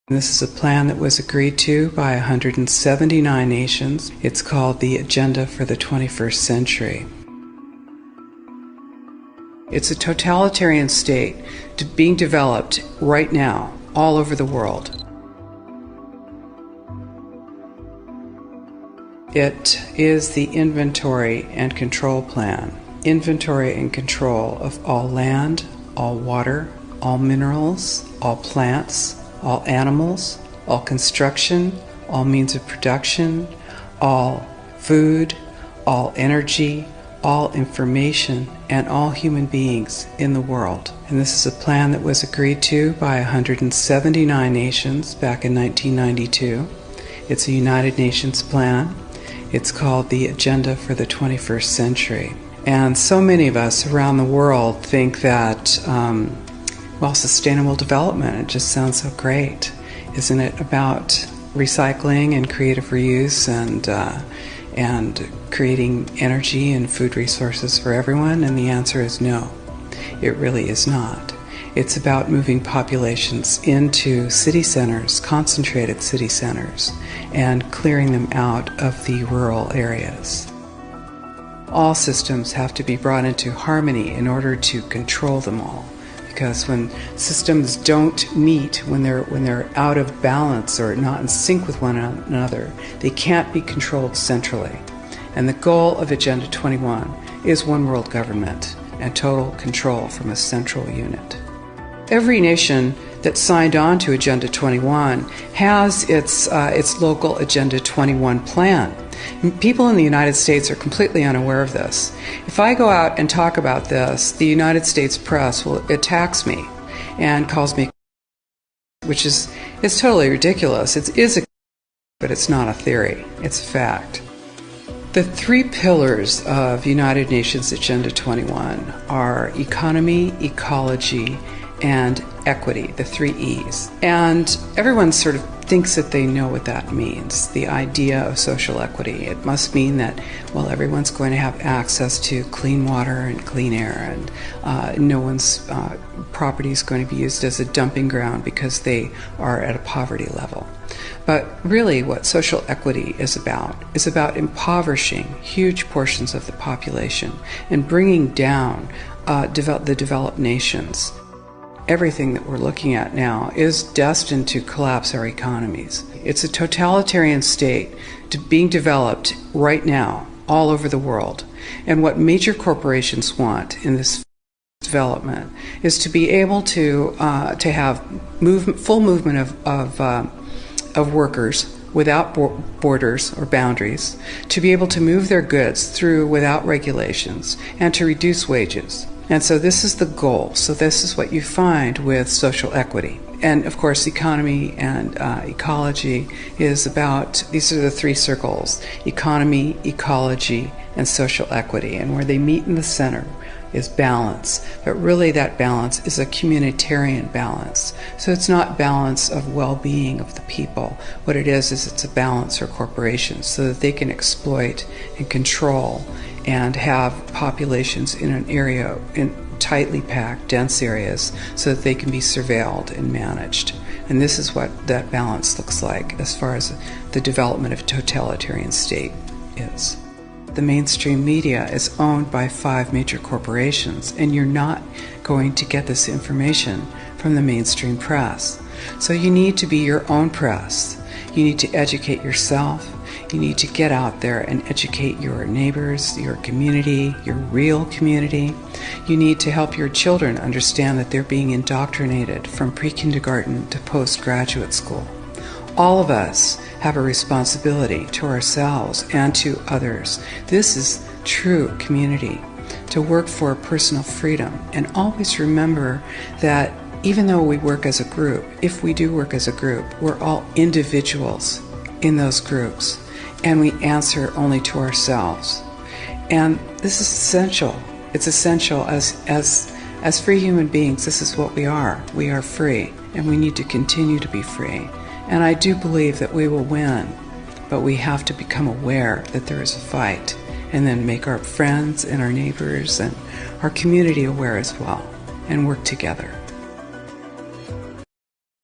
This is a plan that was agreed to by 179 nations. It's called the Agenda for the 21st Century. It's a totalitarian state being developed right now all over the world. It is the inventory and control plan. Inventory and control of all land, all water, all minerals, all plants, all animals, all construction, all means of production, all food, all energy, all information, and all human beings in the world. And this is a plan that was agreed to by 179 nations back in 1992. It's a United Nations plan. It's called the Agenda for the 21st Century. And so many of us around the world think that sustainable development, it just sounds so great. Isn't it about recycling and creative reuse and creating energy and food resources for everyone? And the answer is no, it really is not. It's about moving populations into city centers, concentrated city centers, and clearing them out of the rural areas. All systems have to be brought into harmony in order to control them all. Because when systems don't meet, when they're out of balance or not in sync with one another, they can't be controlled centrally. And the goal of Agenda 21 is one world government and total control from a central unit. Every nation that signed on to Agenda 21 has its local Agenda 21 plan. People in the United States are completely unaware of this. If I go out and talk about this, the United States press attacks me and calls me, which is totally ridiculous. It is but it's not a theory. It's a fact. The three pillars of United Nations Agenda 21 are economy, ecology, and equity, the three E's. And everyone sort of thinks that they know what that means, the idea of social equity. It must mean that, everyone's going to have access to clean water and clean air, and no one's property is going to be used as a dumping ground because they are at a poverty level. But really what social equity is about impoverishing huge portions of the population and bringing down the developed nations. Everything that we're looking at now is destined to collapse our economies. It's a totalitarian state being developed right now all over the world. And what major corporations want in this development is to be able to have full movement of workers without borders or boundaries, to be able to move their goods through without regulations, and to reduce wages. And so this is the goal. So this is what you find with social equity. And of course, economy and ecology is about, these are the three circles: economy, ecology, and social equity. And where they meet in the center is balance. But really that balance is a communitarian balance. So it's not balance of well-being of the people. What it is it's a balance for corporations so that they can exploit and control and have populations in an area, in tightly packed, dense areas, so that they can be surveilled and managed. And this is what that balance looks like as far as the development of a totalitarian state is. The mainstream media is owned by 5 major corporations, and you're not going to get this information from the mainstream press. So you need to be your own press. You need to educate yourself. You need to get out there and educate your neighbors, your community, your real community. You need to help your children understand that they're being indoctrinated from pre-kindergarten to postgraduate school. All of us have a responsibility to ourselves and to others. This is true community, to work for personal freedom. And always remember that even though we work as a group, if we do work as a group, we're all individuals in those groups, and we answer only to ourselves. And this is essential. It's essential as free human beings. This is what we are. We are free, and we need to continue to be free. And I do believe that we will win, but we have to become aware that there is a fight, and then make our friends and our neighbors and our community aware as well, and work together.